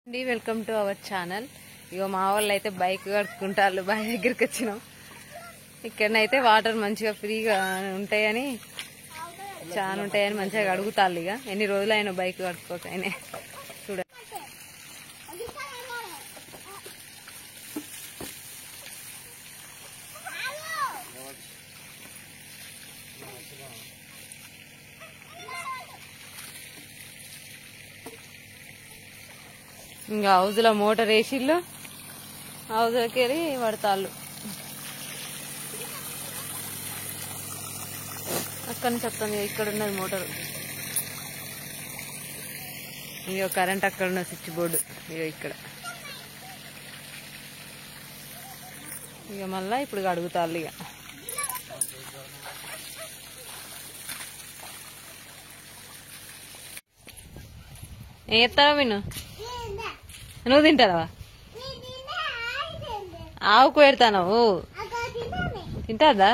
Welcome to our channel. ఇక మా వాళ్ళు అయితే బైక్ కడుక్కుంటారు. బావి దగ్గరికి వచ్చినాం. ఇక్కడనైతే వాటర్ మంచిగా ఫ్రీగా ఉంటాయని చాలా ఉంటాయని మంచిగా కడుగుతారు. ఇక ఎన్ని రోజులైనా బైక్ కడుక్కోకనే చూడ. ఇంకా హౌజ్లో మోటార్ వేసిళ్ళు, హౌజ్లోకి వెళ్ళి పడతాళ్ళు. అక్కడి నుంచి వస్తుంది, ఇక్కడ ఉన్నది మోటారు. ఇక కరెంట్ అక్కడ ఉన్న స్విచ్ బోర్డు ఇక ఇక్కడ. ఇక మళ్ళా ఇప్పుడు కడుగుతాళ్ళు. ఇక ఏం చేస్తావా విను? నువ్వు తింటావా? ఆవుకు పెడతాను. తింటాదా?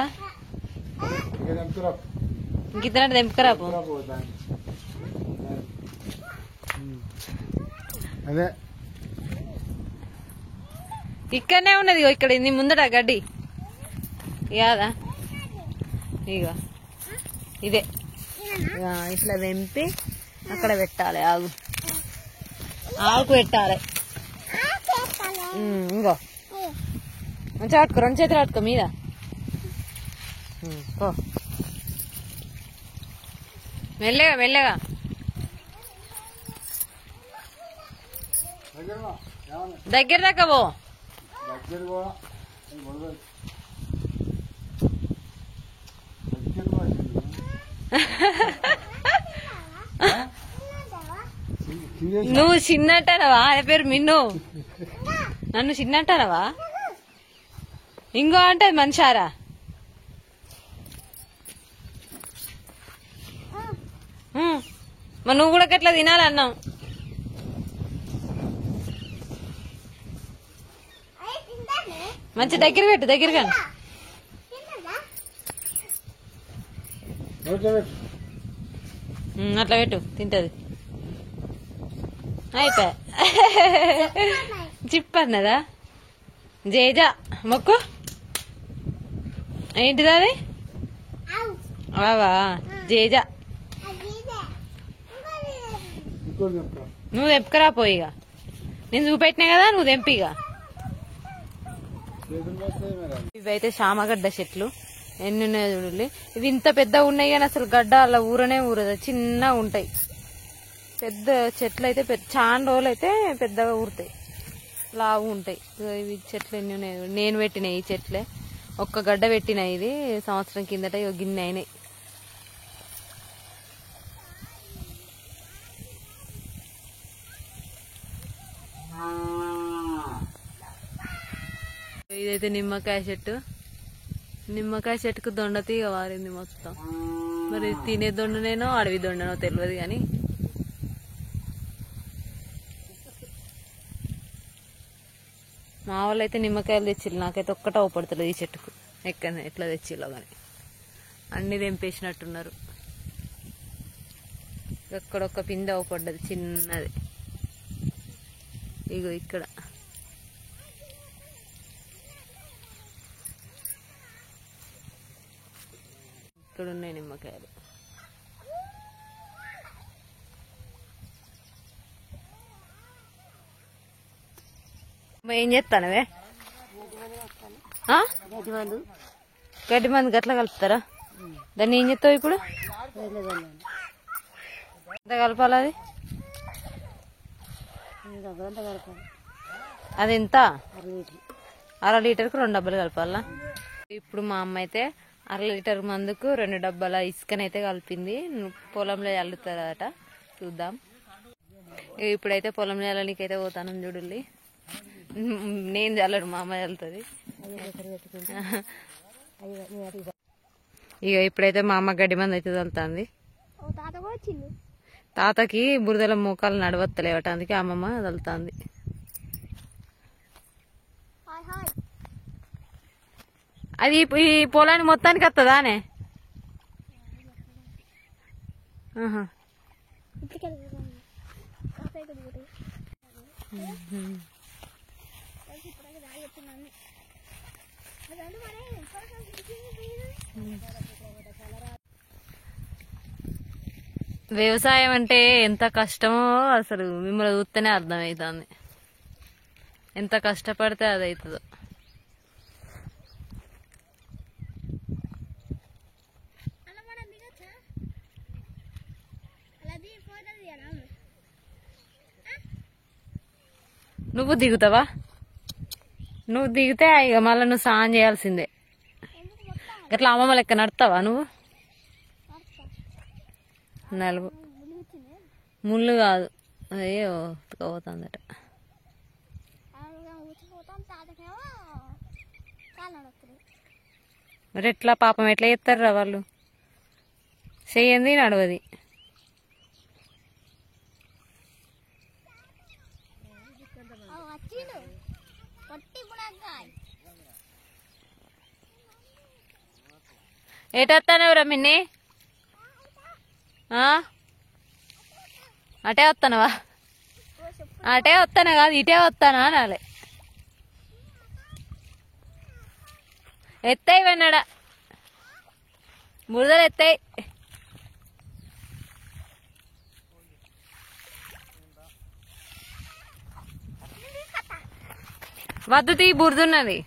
ఇంకిద్దరంటే తెంపుకరాపు. ఇక్కడనే ఉన్నది. ఇక్కడ నీ ముందట గడ్డి కాదా? ఇక ఇదే ఇట్లా తెంపి అక్కడ పెట్టాలి. ఆవుకు పెట్టాలి. ఇంకో మంచిగా పట్టుకో, రెండు చేతులు పట్టుకో మీద. మెల్లగా మెల్లగా. దగ్గర దాకా పో. నువ్వు చిన్నంటానవా? అదే పేరు మిన్ను. నన్ను చిన్నంటానవా? ఇంకో అంటే మనిషారా? మరి నువ్వు కూడా గట్లా తినాలన్నాం. మంచి దగ్గర పెట్టు, దగ్గరగా అట్లా పెట్టు, తింటది. అయిపోయా. చిప్ అన్నదా? జేజా మొక్కు. ఏంటిది అది? అవా జేజా. నువ్వు తెంపుకరా పోయిగా. నేను చూపెట్టినా కదా, నువ్వు తెంపిగా. ఇవైతే శామగడ్డ చెట్లు ఎన్ని ఉన్నాయో చూడండి. ఇవి ఇంత పెద్దగా ఉన్నాయి కానీ అసలు గడ్డ అలా ఊరనే ఊరదు, చిన్నగా ఉంటాయి. పెద్ద చెట్లు అయితే చాలా రోజులు అయితే పెద్దగా ఊరుతాయి, లావు ఉంటాయి. ఇవి చెట్లు ఎన్ని ఉన్నాయి? నేను పెట్టినాయి ఈ చెట్లే. ఒక్క గడ్డ పెట్టినాయి. ఇది సంవత్సరం కిందట గిన్నె అయినాయి. ఇదైతే నిమ్మకాయ చెట్టు. నిమ్మకాయ చెట్టుకు దొండ తీగ వారింది మొత్తం. మరి తినే దొండనేనో అడవి దొండనో తెలియదు కానీ మా వాళ్ళు అయితే నిమ్మకాయలు తెచ్చిళ్ళు. నాకైతే ఒక్కట అవపడతలేదు ఈ చెట్టుకు. ఎట్లా తెచ్చిల్లో కానీ అన్ని తెంపేసినట్టున్నారు. ఎక్కడొక్క పిండి అవపడ్డది చిన్నది. ఇగో ఇక్కడ ఇక్కడ ఉన్నాయి నిమ్మకాయలు. ఏం చేస్తానవే? గడ్డి మంది గట్ల కలుపుతారా? దాన్ని ఏం చేస్తావు ఇప్పుడు? ఎంత కలపాలి అది? అది ఎంత? 1/2 లీటర్కు 2 డబ్బాలు కలపాలా? ఇప్పుడు మా అమ్మ అయితే 1/2 లీటర్ మందుకు 2 డబ్బాల ఇసుకనైతే కలిపింది. పొలంలో చల్లుతుందట. చూద్దాం. ఇప్పుడైతే పొలంలో చల్లనికైతే పోతాను చూడుల్లి. నేను చల్లడు, మా అమ్మ చల్లుతుంది. ఇక ఇప్పుడైతే మా అమ్మ గడ్డి మంది అయితే చల్లుతుంది. తాతకి బురదల మోకాలు నడవత్తలేవట, అందుకే అమ్మమ్మ చల్లుతుంది. అది ఈ పొలాన్ని మొత్తానికి వస్తుందానే? వ్యవసాయం అంటే ఎంత కష్టమో అసలు మిమ్మల్ని చూస్తేనే అర్థమవుతుంది. ఎంత కష్టపడితే అది అవుతుందో. నువ్వు దిగుతావా? నువ్వు దిగితే ఇక మళ్ళీ నువ్వు స్నానం చేయాల్సిందే. అట్లా అమ్మమ్మ లెక్క నడతావా నువ్వు? నలుగు ముళ్ళు కాదు, అయ్యో పోతుందట. మరి ఎట్లా పాపం ఎట్లా చేస్తారా వాళ్ళు? చెయ్యంది నడవది. ఏటొస్తానవరా మిన్ని? అటే వస్తానవా? అటే వస్తానా కాదు, ఇటే వస్తానా అనాలి. ఎత్తాయి వెన్నడ బురదలు ఎత్తాయి. వద్దు తీ, బురదున్నది.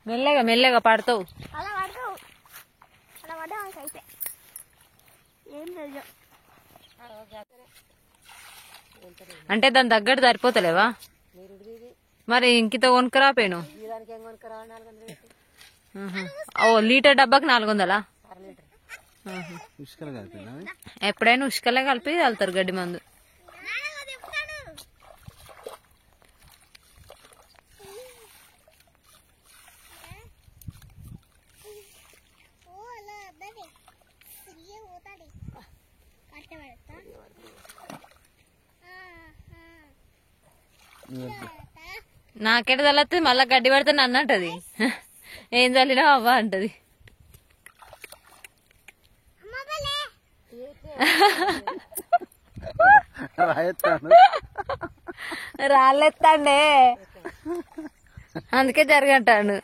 మెల్లగా మెల్లగా పడతావు. అంటే దాని తగ్గట్టు సరిపోతలేవా? మరి ఇంకితో కొనుక్కరాపోయాను. ఓ లీటర్ డబ్బాకి 400? ఎప్పుడైనా ఉష్కలే కలిపి వెళ్తారు గడ్డి మందు. నాకెట చల్లతుంది, మళ్ళా గడ్డి పడితే నన్ను అంటది. ఏం చల్లినా అవ్వ అంటది. రాళ్ళెత్తాండే, అందుకే జరగంటాను.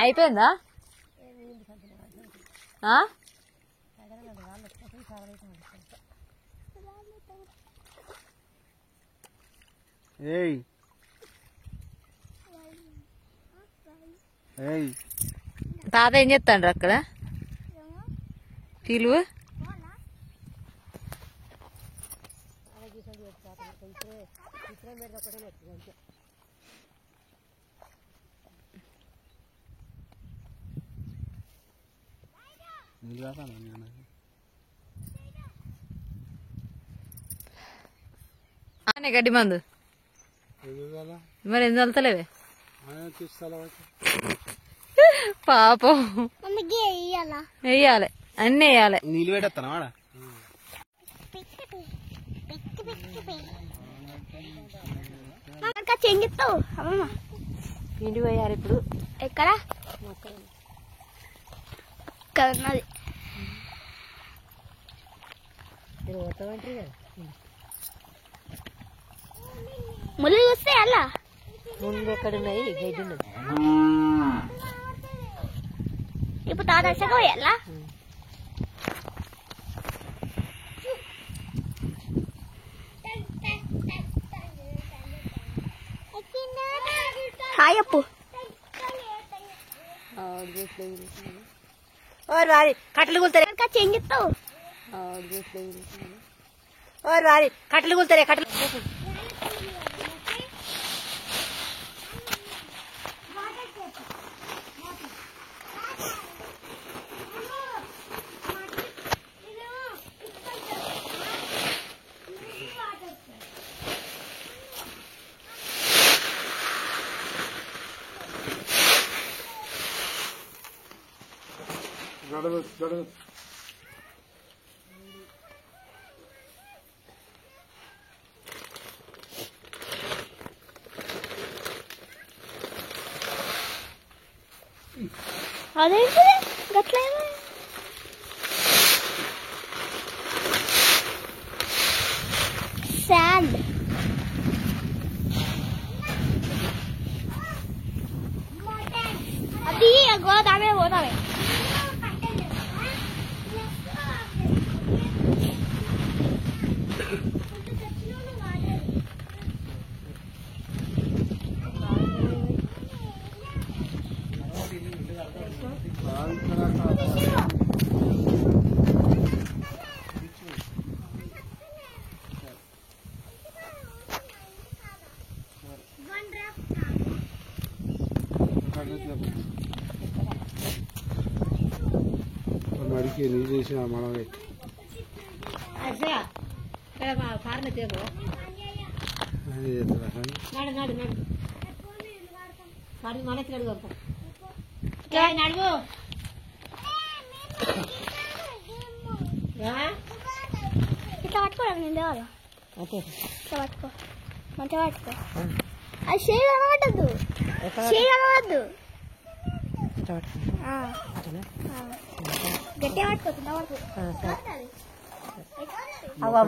అయిపోయిందా? తాత ఏం చెప్తాండ్రు అక్కడ? పిలువు. గడ్డి మందు మరి ఎందుకు వెళ్తలేవే? పాపం వెయ్యాలి, అన్ని వేయాలి. నీళ్ళు పెట్టేస్తానా? చెంగిస్తావు ఇంటి పోయారు ఇప్పుడు. ఎక్కడ కదన్నది ముళ్ళు చూస్తే అలా ముందు ఎక్కడున్నాయి గడ్డి ఉన్నది. ఇప్పుడు తాదర్శగా పోయాలా? హాయ్ అప్పు కట్టలు కూలుతారే చెంగిస్తావు. కట్టలు కూలుతారే కట్టలు అదేంటి గట్లేమో శాండ్ అది గోదామే పోదామే మడికి నీళ్ళు వేసిన మనం ఇట్లా పట్టుకోరా నేను దేవాలి ఇట్లా పట్టుకో మంచిగా పట్టుకో అది చేయి కనబడద్దు చేయి కనబడద్దు గట్టిగా పట్టుకో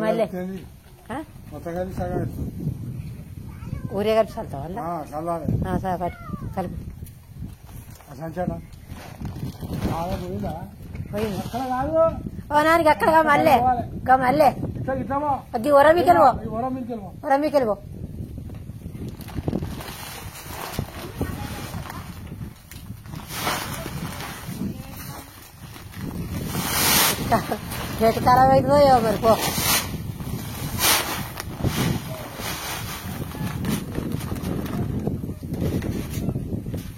మళ్ళీ మొత్తగాలి సగం ఊరే కలిపి చల్తావా చల్లాలి కలిపి సంచారం పోయిందా పోయింది అక్కడ కాదు ఓ నానికి అక్కడ మళ్ళీ మళ్ళీ ఇట్లా అది ఒరమికెళ్ళిపో వరం ఒరమికెళ్ళిపో గేట్ ఖరాబ్ అవుతుందో ఏమో మరి పో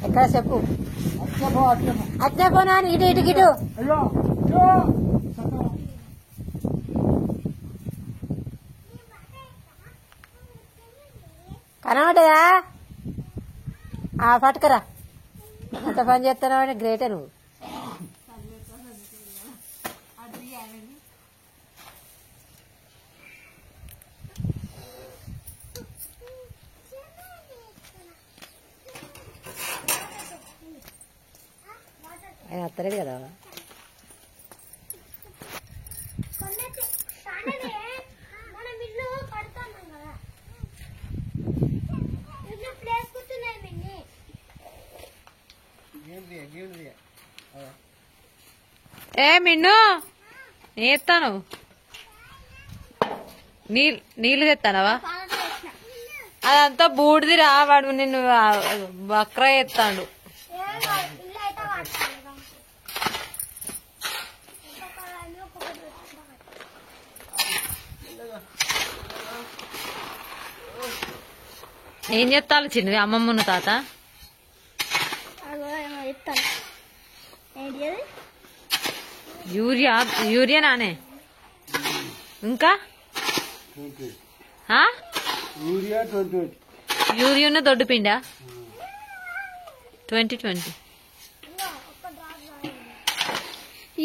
ఎక్కడ చెప్పు అట్లే పోనా ఇటు ఇటు గిటు అయ్యో కనబడదా పట్టుకరా అంత పని చేస్తున్నావు గ్రేటే నువ్వు ఆయన అత్తలేడు కదా ఏ మిన్ను నేస్తాను నీళ్ళు తెస్తానవా అదంతా బూడిదిరా వాడు నిన్ను బక్రా ఎత్తాడు ఏం చెప్తాను చిన్నవి అమ్మమ్మను తాత యూరియా నానే ఇంకా యూరియా దొడ్డు పిండా 2020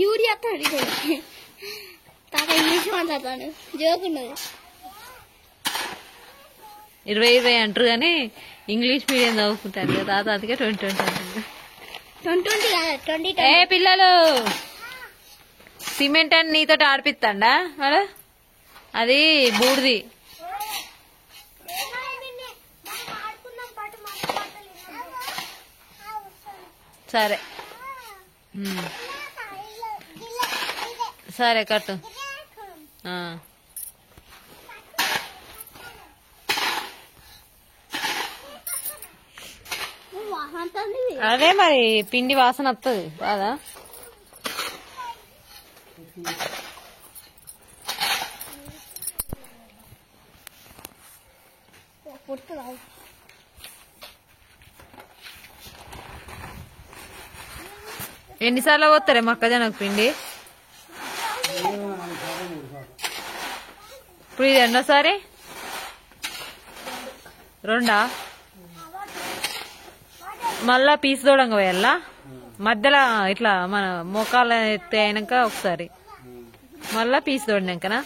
యూరియా తాత ఇంగ్లీష్ మాట్లాడతాను జోకున్నది 20 అంటారు కానీ ఇంగ్లీష్ మీడియం చదువుకుంటారు కదా తాత అందుకే 2020 2020 ఏ పిల్లలు సిమెంట్ అని నీతో ఆడిపిస్తాడా మరి అది బూడిది సరే సరే కట్టు అదే మరి పిండి వాసన వస్తుంది కాదా ఎన్నిసార్లు పోతారే మొక్కజొన్నకు పిండి ఇప్పుడు ఇది ఎన్నోసారి రెండా మళ్ళా పీసు తోడంగా పోయాలా మధ్యలో ఇట్లా మన మోకాల ఎత్తి అయినాక ఒకసారి మళ్ళా పీస్ తోడినాకనా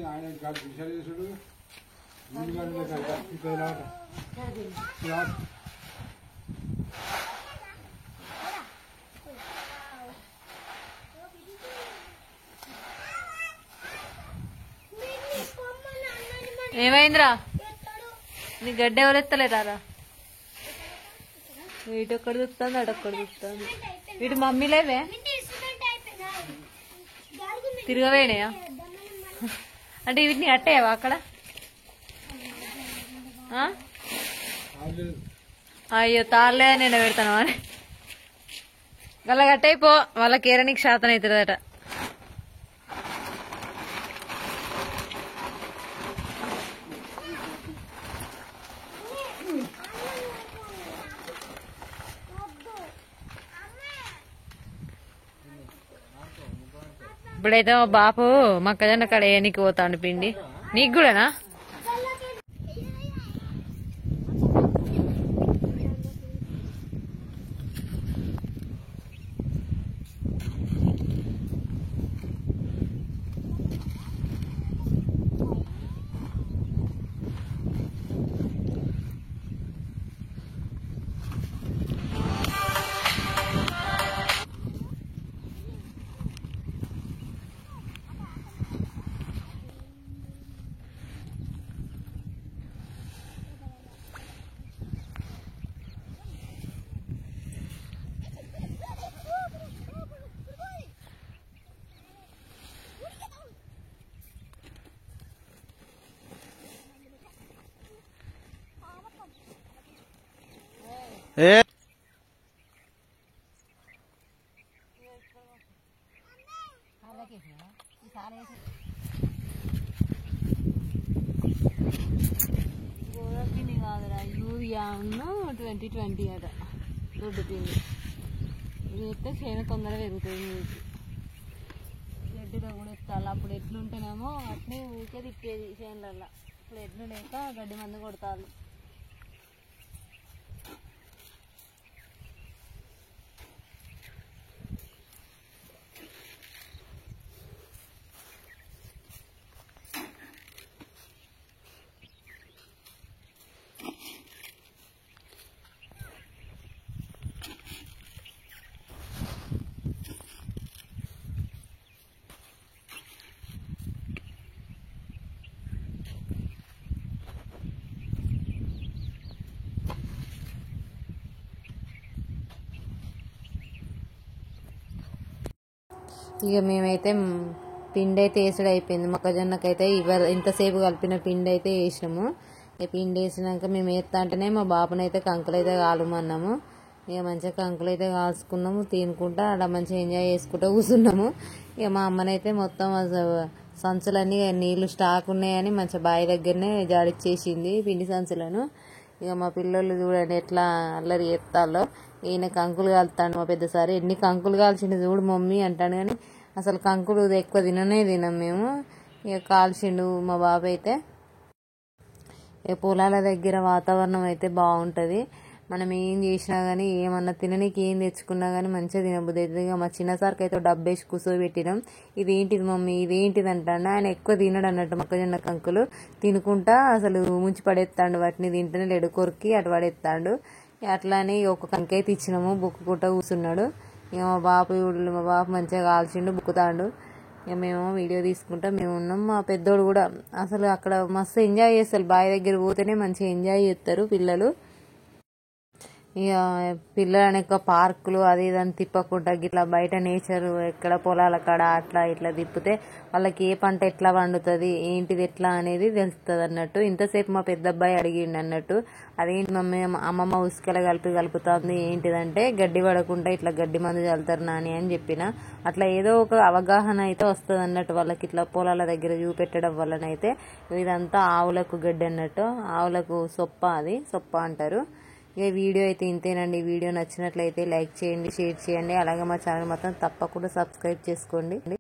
ఆయన గాడి విషయాలు చేసుడు ఏమైందిరా నీ గడ్డ ఎవరు ఎత్తలేరా ఇటు ఒక్కడు చూస్తుంది అటొక్కడు చూస్తుంది వీటి మమ్మీ లేవే తిరగవేనాయా అంటే వీటిని అట్టేవా అక్కడ అయ్యో తాళ్ళే నేను పెడతాను అని గల కట్టయిపో వాళ్ళకి ఏరనికి శాతం అవుతుందట ఇప్పుడైతే మా బాపు మొక్కజొన్న కాడ ఏనికి పోతాడు పిండి నీకు కూడానా పిండి కాదురా యూరియా 2020 అట దొడ్డు పిండి ఇది ఎత్తే చేను తొందరగా పెరుగుతుంది మీకు గడ్డిలో కూడా ఎత్తాలి అప్పుడు ఎట్లుంటేనేమో అట్నే ఊరికే తిప్పేది చేనులల్లో ఇప్పుడు ఎడ్లు లేక గడ్డి మందు కొడతారు ఇక మేమైతే పిండి అయితే వేసుడు అయిపోయింది మొక్కజొన్నకైతే ఇంతసేపు కలిపిన పిండి అయితే వేసినాము ఇక పిండి వేసినాక మేము వేస్తా అంటేనే మా బాబునైతే కంకులు అయితే కాలమన్నాము ఇక మంచిగా కంకులు అయితే కాల్చుకున్నాము తినుకుంటా అలా మంచిగా ఎంజాయ్ చేసుకుంటూ కూర్చున్నాము ఇక మా అమ్మనైతే మొత్తం సంచులన్నీ నీళ్లు స్టాక్ ఉన్నాయని మంచిగా బావి దగ్గరనే జాడిచ్చేసింది పిండి సంచులను ఇక మా పిల్లలు చూడండి ఎట్లా అల్లరి చేస్తాలో ఈయన కంకులు కాలుతాడు మా పెద్దసారి ఎన్ని కంకులు కాల్చిండు చూడు మమ్మీ అంటాడు కానీ అసలు కంకులు ఎక్కువ తినం మేము ఇక కాల్చిండు మా బాబు అయితే ఇక పొలాల దగ్గర వాతావరణం అయితే బాగుంటుంది మనం ఏం చేసినా కానీ ఏమన్నా తిననీకి ఏం తెచ్చుకున్నా కానీ మంచిగా తినబుద్ధి అవుతుంది ఇక మా చిన్నసారికి అయితే డబ్బేసి కూర్చోబెట్టినాం ఇదేంటిది మమ్మీ ఇదేంటిది అంటాడు ఆయన ఎక్కువ తినడు అన్నట్టు మొక్కజొన్న కంకులు తినుకుంటా అసలు ముంచి పడేస్తాడు వాటిని తింటనే లేడు కొరికి అటు పడేస్తాడు అట్లానే ఒక కంకి అయితే ఇచ్చినాము బుక్కుకుంటా కూర్చున్నాడు ఇక మా బాపు మంచిగా కాల్చిండు బుక్కుతాడు ఇక మేము వీడియో తీసుకుంటా మేము ఉన్నాం మా పెద్దోడు కూడా అసలు అక్కడ మస్తు ఎంజాయ్ చేస్తారు బావి దగ్గర పోతేనే మంచిగా ఎంజాయ్ చేస్తారు పిల్లలు ఇక పిల్లలని ఎక్కువ పార్కులు అది ఇదని తిప్పకుండా ఇట్లా బయట నేచర్ ఎక్కడ పొలాల కాడ అట్లా ఇట్లా తిప్పితే వాళ్ళకి ఏ పంట ఎట్లా పండుతుంది ఏంటిది ఎట్లా అనేది తెలుస్తుంది అన్నట్టు. ఇంతసేపు మా పెద్ద అబ్బాయి అడిగిండు అన్నట్టు, అదేంటి మమ్మీ అమ్మమ్మ ఉసుకల కలుపుతుంది ఏంటిదంటే గడ్డి పడకుండా ఇట్లా గడ్డి మందు చల్లుతారు నాని అని చెప్పిన. అట్లా ఏదో ఒక అవగాహన అయితే వస్తుంది అన్నట్టు వాళ్ళకి, ఇట్లా పొలాల దగ్గర చూపెట్టడం వల్లనైతే. ఇదంతా ఆవులకు గడ్డి అన్నట్టు, ఆవులకు సొప్ప, అది సొప్ప అంటారు. ఇక వీడియో అయితే ఇంతేనండి. వీడియో నచ్చినట్లయితే లైక్ చేయండి, షేర్ చేయండి, అలాగే మా ఛానల్ మాత్రం తప్పకుండా సబ్స్క్రైబ్ చేసుకోండి.